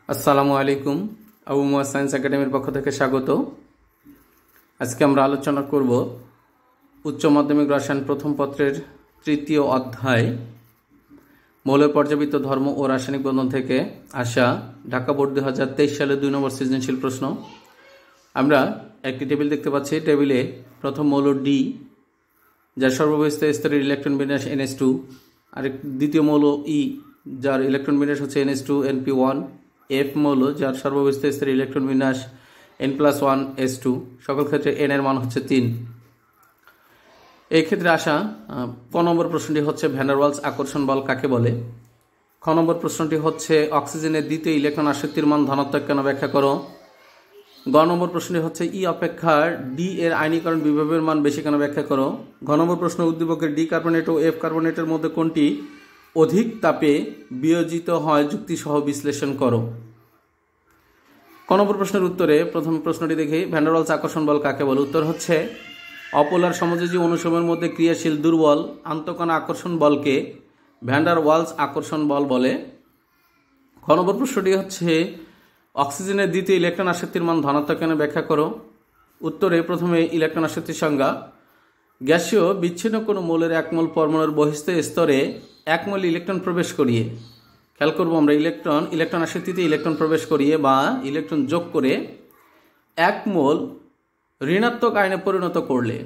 আসসালামু আলাইকুম। আবু মুয়াজ সায়েন্স একাডেমির পক্ষ থেকে স্বাগত। আজকে আমরা আলোচনা করব উচ্চ মাধ্যমিক রসায়ন প্রথম পত্রের তৃতীয় অধ্যায় মৌলের পর্যাবৃত্ত ধর্ম ও রাসায়নিক বন্ধন থেকে আসা ঢাকা বোর্ড 2023 সালে 2 নম্বর সৃজনশীল প্রশ্ন। আমরা একটি টেবিল দেখতে পাচ্ছি। টেবিলে প্রথম মৌল ডি, যার সর্ববহিস্থ স্তরের ইলেকট্রন বিন্যাস NH2, আর দ্বিতীয় মৌল ই, যার ইলেকট্রন বিন্যাস হচ্ছে NH2 NP1, এফ মৌল, যার সর্ববহিস্থ স্তরের ইলেকট্রন বিন্যাস N+1 S2, সকল ক্ষেত্রে n এর মান হচ্ছে 3। এই ক্ষেত্রে আসা ক নম্বর প্রশ্নটি হচ্ছে ভ্যান ডার ওয়ালস আকর্ষণ বল কাকে বলে। খ নম্বর প্রশ্নটি হচ্ছে অক্সিজেনের দ্বিতীয় ইলেকট্রন আসক্তির মান ধনাত্মক কেন ব্যাখ্যা করো। গ নম্বর প্রশ্নটি হচ্ছে ই অপেক্ষা ডি এর আয়নীকরণ বিভবের মান বেশি কেন ব্যাখ্যা করো। ঘ নম্বর প্রশ্ন উদ্দীপকের ডি কার্বনেট ও এফ কার্বনেটের মধ্যে কোনটি অধিক তাপে বিয়োজিত হয় যুক্তিসহ বিশ্লেষণ করো। ক নম্বর প্রশ্নের উত্তরে প্রথম প্রশ্নটি দেখি, ভ্যান ডার ওয়ালস আকর্ষণ বল কাকে বলে। উত্তর হচ্ছে অপোলার সমযোজী অনুসমূহের মধ্যে ক্রিয়াশীল দুর্বল আন্তঃকণা আকর্ষণ বলকে ভ্যান ডার ওয়ালস আকর্ষণ বল বলে। খ নম্বর প্রশ্নটি হচ্ছে অক্সিজেনের দ্বিতীয় ইলেকট্রন আসক্তির মান ধনাত্মক কেন ব্যাখ্যা করো। উত্তরে প্রথমে ইলেকট্রন আসক্তির সংজ্ঞা, গ্যাসীয় বিচ্ছিন্ন কোনো মৌলের এক মোল পরমাণুর বহিস্থ স্তরে এক মোল ইলেকট্রন প্রবেশ করিয়ে, খেয়াল করবো আমরা, ইলেকট্রন আসক্তিতে ইলেকট্রন প্রবেশ করিয়ে বা ইলেকট্রন যোগ করে এক মোল ঋণাত্মক আয়নে পরিণত করলে,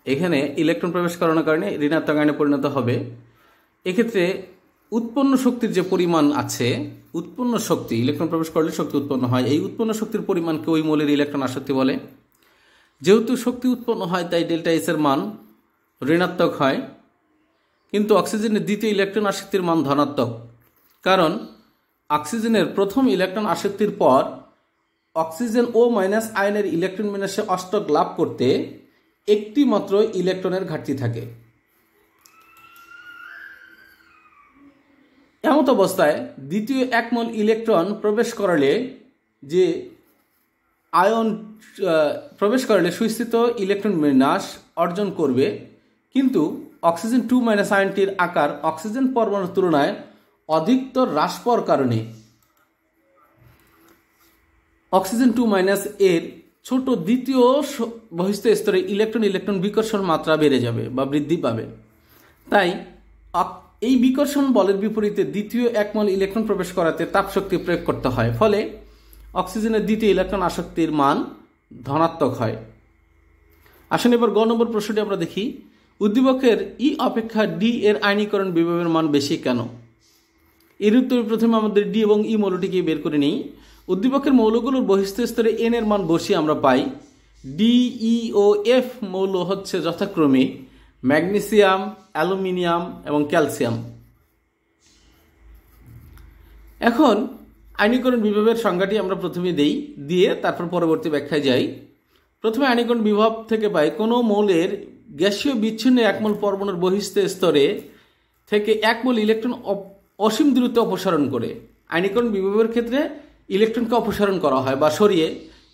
এখানে ইলেকট্রন প্রবেশ করানোর কারণে ঋণাত্মক আয়নে পরিণত হবে। এক্ষেত্রে উৎপন্ন শক্তির যে পরিমাণ আছে, উৎপন্ন শক্তি, ইলেকট্রন প্রবেশ করলে শক্তি উৎপন্ন হয়, এই উৎপন্ন শক্তির পরিমাণকে ওই মোলের ইলেকট্রন আসক্তি বলে। যেহেতু শক্তি উৎপন্ন হয় তাই ডেল্টা এস এর মান ঋণাত্মক হয়, কিন্তু অক্সিজেনের দ্বিতীয় ইলেকট্রন আসক্তির মান ধনাত্মক, কারণ অক্সিজেনের প্রথম ইলেকট্রন আসক্তির পর অক্সিজেন ও মাইনাস আয়নের ইলেকট্রন বিন্যাসে অষ্টক লাভ করতে একটি মাত্র ইলেকট্রনের ঘাটতি থাকে। এমত অবস্থায় দ্বিতীয় এক মোল ইলেকট্রন প্রবেশ করালে যে আয়ন প্রবেশ করালে সুস্থিত ইলেকট্রন বিন্যাস অর্জন করবে, কিন্তু অক্সিজেন 2 মাইনাস আয়নটির আকার অক্সিজেন পরমাণুর তুলনায় অধিকতর হ্রাস পাওয়ার কারণে অক্সিজেন 2 মাইনাস এর ছোট দ্বিতীয় বহিস্থ স্তরে ইলেকট্রন বিকর্ষণ মাত্রা বেড়ে যাবে বা বৃদ্ধি পাবে। তাই এই বিকর্ষণ বলের বিপরীতে দ্বিতীয় এক মোল ইলেকট্রন প্রবেশ করাতে তাপ শক্তি প্রয়োগ করতে হয়, ফলে অক্সিজেনের দ্বিতীয় ইলেকট্রন আসক্তির মান ধনাত্মক হয়। আসুন এবার গ নম্বর প্রশ্নটি আমরা দেখি, উদ্দীপকের ই অপেক্ষা ডি এর আয়নীকরণ বিভবের মান বেশি কেন। এর উত্তরে প্রথমে আমাদের ডি এবং ই মৌলটিকে বের করে নিই। উদ্দীপকের মৌলগুলোর বহিস্থ স্তরে এন এর মান বসিয়ে আমরা পাই ডি, ই ও এফ মৌল হচ্ছে যথাক্রমে ম্যাগনেসিয়াম, অ্যালুমিনিয়াম এবং ক্যালসিয়াম। এখন আয়নীকরণ বিভবের সংজ্ঞাটি আমরা প্রথমে দিয়ে তারপর পরবর্তী ব্যাখ্যায় যাই। প্রথমে আয়নীকরণ বিভব থেকে পাই কোনো মৌলের গ্যাসীয় বিচ্ছিন্ন এক মোল পরমাণুর বহিস্থ স্তরে থেকে এক মোল ইলেকট্রন অসীম দূরত্বে অপসারণ করে। আয়নীকরণ বিভবের ক্ষেত্রে ইলেকট্রনকে অপসারণ করা হয় বা সরিয়ে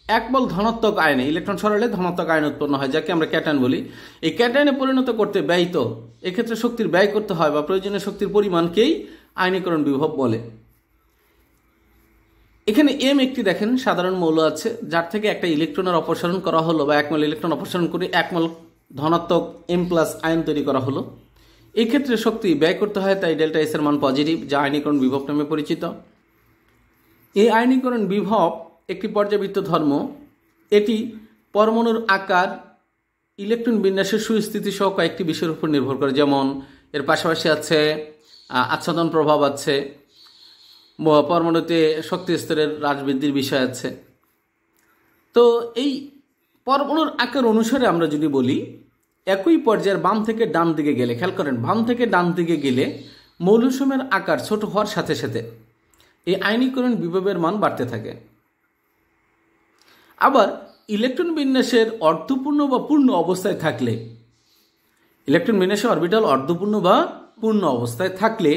এক মোল ধনাত্মক আয়নে, ইলেকট্রন সরালে ধনাত্মক আয়ন উৎপন্ন হয়, যাকে আমরা ক্যাটায়ন বলি। এই ক্যাটায়নে পরিণত করতে ব্যয়িত, এক্ষেত্রে শক্তির ব্যয় করতে হয় বা প্রয়োজনীয় শক্তির পরিমাণকেই আয়নীকরণ বিভব বলে। এখানে এম একটি দেখেন সাধারণ মৌল আছে, যার থেকে একটা ইলেকট্রনের অপসারণ করা হলো বা এক মোল ইলেকট্রন অপসারণ করে এক মোল ধনাত্মক M+ আয়ন তৈরি করা হলো। এই ক্ষেত্রে শক্তি ব্যয় করতে হয়, তাই ডেল্টা এস এর মান পজিটিভ, যা আয়নীকরণ বিভব নামে পরিচিত। এই আয়নীকরণ বিভব একটি পর্যাবৃত্ত ধর্ম। এটি পরমাণুর আকার, ইলেকট্রন বিন্যাসের সুস্থিতি সহ কয়েকটি বিষয়ের উপর নির্ভর করে, যেমন এর পাশাপাশি আছে আচ্ছাদন প্রভাব আছে, পরমাণুতে শক্তি স্তরের হ্রাস বৃদ্ধির বিষয় আছে। তো এই পরমাণুর আকার অনুসারে আমরা যদি বলি, একই পর্যায়ের বাম থেকে ডান দিকে গেলে, খেয়াল করেন, বাম থেকে ডান দিকে গেলে মৌলসমূহের আকার ছোট হওয়ার সাথে সাথে এই আয়নীকরণ বিভবের মান বাড়তে থাকে। আবার ইলেকট্রন বিন্যাসের অর্ধপূর্ণ বা পূর্ণ অবস্থায় থাকলে, ইলেকট্রন বিন্যাসের অরবিটাল অর্ধপূর্ণ বা পূর্ণ অবস্থায় থাকলে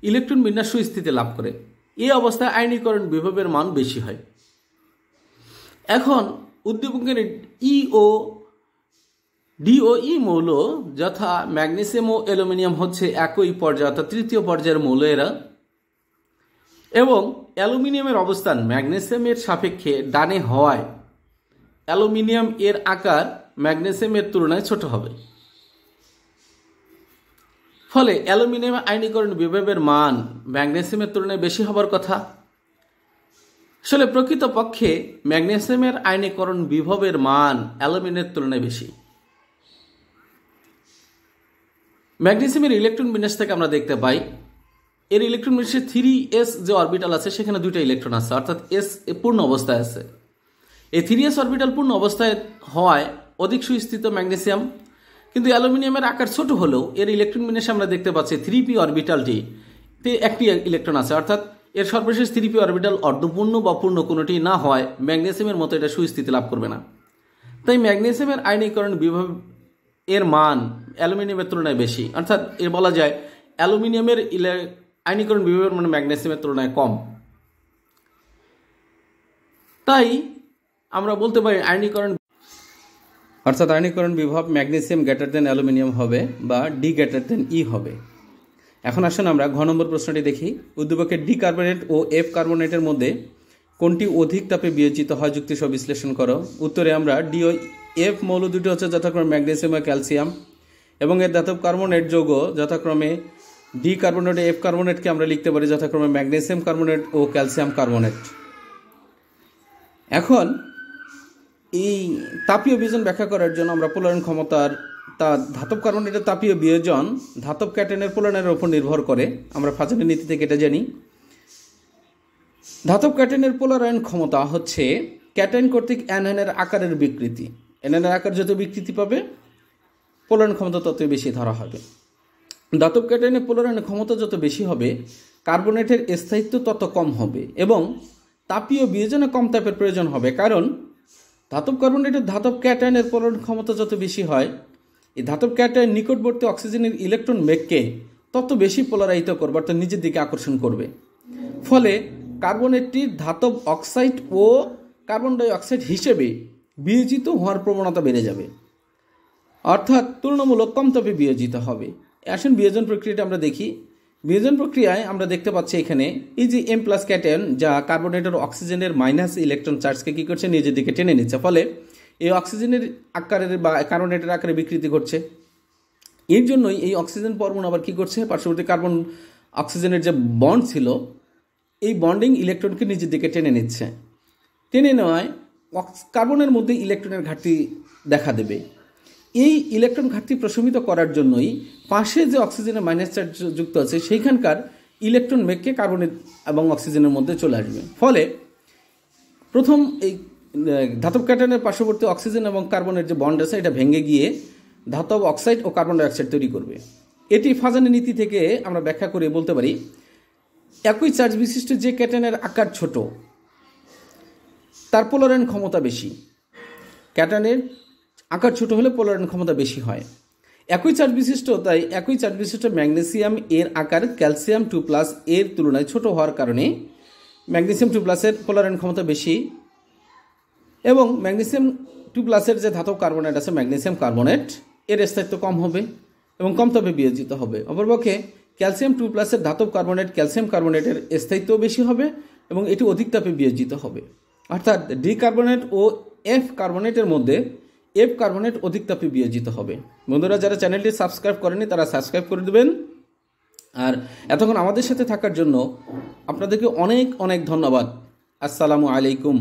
ইলেকট্রন বিন্যাস সুস্থিতি লাভ করে। এই অবস্থায় আয়নীকরণ বিভবের মান বেশি হয়। এখন উদ্দীপকের ডি ও ই মৌল যথা ম্যাগনেসিয়াম ও অ্যালুমিনিয়াম হচ্ছে একই পর্যায় অর্থাৎ তৃতীয় পর্যায়ের মৌল। এরা এবং অ্যালুমিনিয়ামের অবস্থান ম্যাগনেসিয়ামের সাপেক্ষে ডানে হওয়ায় অ্যালুমিনিয়াম এর আকার ম্যাগনেসিয়ামের তুলনায় ছোট হবে। ফলে অ্যালুমিনিয়াম আয়নীকরণ বিভবের মান ম্যাগনেসিয়ামের তুলনায় বেশি হবার কথা। আসলে প্রকৃতপক্ষে ম্যাগনেসিয়ামের আয়নীকরণ বিভবের মান অ্যালুমিনিয়ামের তুলনায় বেশি। ম্যাগনেসিয়ামের ইলেকট্রন বিন্যাস থেকে আমরা দেখতে পাই এর ইলেকট্রন বিন্যাসে 3s যে অরবিটাল আছে সেখানে দুইটা ইলেকট্রন আছে, অর্থাৎ s পূর্ণ অবস্থায় আছে। এই 3s অরবিটাল পূর্ণ অবস্থায় হওয়ায় অধিক সুস্থিত ম্যাগনেসিয়াম, কিন্তু অ্যালুমিনিয়ামের আকার ছোট হলেও এর ইলেকট্রন বিন্যাসে আমরা দেখতে পাচ্ছি 3p অরবিটালটিতে একটি ইলেকট্রন আছে, অর্থাৎ এর সর্বশেষ 3p অরবিটাল অর্ধপূর্ণ বা পূর্ণ কোনোটি না হওয়ায় ম্যাগনেসিয়ামের মতো এটা সুস্থিতি লাভ করবে না। তাই ম্যাগনেসিয়ামের আয়নীকরণ বিভব এর মান অ্যালুমিনিয়ামের তুলনায় বেশি, অর্থাৎ এর বলা যায় অ্যালুমিনিয়ামের আয়নীকরণ বিভবের মান ম্যাগনেসিয়ামের তুলনায় কম। তাই আমরা বলতে পারি আয়নীকরণ বিভব ম্যাগনেসিয়াম গ্রেটার দেন অ্যালুমিনিয়াম হবে বা ডি গ্রেটার দেন ই হবে। এখন আসুন আমরা ঘ নম্বর প্রশ্নটি দেখি। উদ্দীপকের ডি কার্বনেট ও এফ কার্বনেটের মধ্যে কোনটি অধিক তাপে বিয়োজিত হয় যুক্তি সহ বিশ্লেষণ করো। উত্তরে আমরা ডি ও এফ মৌল দুটি হচ্ছে যথাক্রমে ম্যাগনেসিয়াম ও ক্যালসিয়াম, এবং এর ধাতব কার্বনেট যৌগ যথাক্রমে ডি কার্বনেট ও এফ কার্বনেটকে আমরা লিখতে পারি যথাক্রমে ম্যাগনেসিয়াম কার্বনেট ও ক্যালসিয়াম কার্বনেট। এখন এই তাপীয় বিয়োজন ব্যাখ্যা করার জন্য আমরা পোলারায়ন ক্ষমতার ধাতব কার্বনেটের তাপীয় বিয়োজন ধাতব ক্যাটায়নের পোলারায়নের উপর নির্ভর করে। আমরা ফাজেনের নীতি থেকে এটা জানি। ধাতব ক্যাটায়নের পোলারায়ন ক্ষমতা হচ্ছে ক্যাটায়ন কর্তৃক অ্যানায়নের আকারের বিকৃতি। অ্যানায়নের আকার যত বিকৃতি পাবে পোলারায়ন ক্ষমতা ততই বেশি ধরা হবে। ধাতব ক্যাটায়নের পোলারায়নের ক্ষমতা যত বেশি হবে কার্বনেটের স্থায়িত্ব তত কম হবে এবং তাপীয় বিয়োজনে কম তাপের প্রয়োজন হবে, কারণ ধাতব কার্বনেটের ধাতব ক্যাটায়নের পোলারায়ন ক্ষমতা যত বেশি হয় এই ধাতব ক্যাটায়ন নিকটবর্তী অক্সিজেনের ইলেকট্রন বেগকে তত বেশি পোলারাইত করবে, অর্থাৎ নিজের দিকে আকর্ষণ করবে। ফলে কার্বনেটটির ধাতব অক্সাইড ও কার্বন ডাই অক্সাইড হিসেবে বিয়োজিত হওয়ার প্রবণতা বেড়ে যাবে, অর্থাৎ তুলনামূলক কম তাপে বিয়োজিত হবে। আসুন বিয়োজন প্রক্রিয়াটা আমরা দেখি। বিয়োজন প্রক্রিয়ায় আমরা দেখতে পাচ্ছি এখানে এই যে এম প্লাস ক্যাটায়ন যা কার্বনেটের অক্সিজেনের মাইনাস ইলেকট্রন চার্জকে কী করছে, নিজের দিকে টেনে নিচ্ছে। ফলে এই অক্সিজেনের আকারের বা কার্বনেটের আকারে বিকৃতি ঘটছে। এর জন্যই এই অক্সিজেন পরমাণু আবার কী করছে, পার্শ্ববর্তী কার্বন অক্সিজেনের যে বন্ড ছিল এই বন্ডিং ইলেকট্রনকে নিজের দিকে টেনে নিচ্ছে। টেনে নেওয়ায় কার্বনের মধ্যে ইলেকট্রনের ঘাটতি দেখা দেবে। এই ইলেকট্রন ঘাটতি প্রশমিত করার জন্যই পাশে যে অক্সিজেনের মাইনাস চার্জ যুক্ত আছে সেইখানকার ইলেকট্রন বেগকে কার্বনের এবং অক্সিজেনের মধ্যে চলে আসবে। ফলে প্রথম এই ধাতব ক্যাটায়নের পার্শ্ববর্তী অক্সিজেন এবং কার্বনের যে বন্ড আছে এটা ভেঙে গিয়ে ধাতব অক্সাইড ও কার্বন ডাইঅক্সাইড তৈরি করবে। এটি ফাজানের নীতি থেকে আমরা ব্যাখ্যা করে বলতে পারি একই চার্জ বিশিষ্ট যে ক্যাটায়নের আকার ছোট তার পোলারায়ন ক্ষমতা বেশি। ক্যাটায়নের আকার ছোট হলে পোলারায়ন ক্ষমতা বেশি হয়। একই চার্জ বিশিষ্ট, তাই একই চার্জ বিশিষ্ট ম্যাগনেসিয়াম এর আকার ক্যালসিয়াম 2+ এর তুলনায় ছোট হওয়ার কারণে ম্যাগনেসিয়াম 2+এর পোলারায়ন ক্ষমতা বেশি এবং ম্যাগনেসিয়াম 2+এর যে ধাতব কার্বনেট আছে ম্যাগনেসিয়াম কার্বনেট এর স্থায়িত্ব কম হবে এবং কম তাপে বিয়োজিত হবে। অপরপক্ষে ক্যালসিয়াম 2+এর ধাতব কার্বনেট ক্যালসিয়াম কার্বনেটের স্থায়িত্ব বেশি হবে এবং এটি অধিক তাপে বিয়োজিত হবে। অর্থাৎ ডি কার্বনেট ও এফ কার্বনেটের মধ্যে এফ কার্বনেট অধিক তাপে বিয়োজিত হবে। বন্ধুরা, যারা চ্যানেলটি সাবস্ক্রাইব করেনি তারা সাবস্ক্রাইব করে দেবেন। আর এতক্ষণ আমাদের সাথে থাকার জন্য আপনাদেরকে অনেক অনেক ধন্যবাদ। আসসালামু আলাইকুম।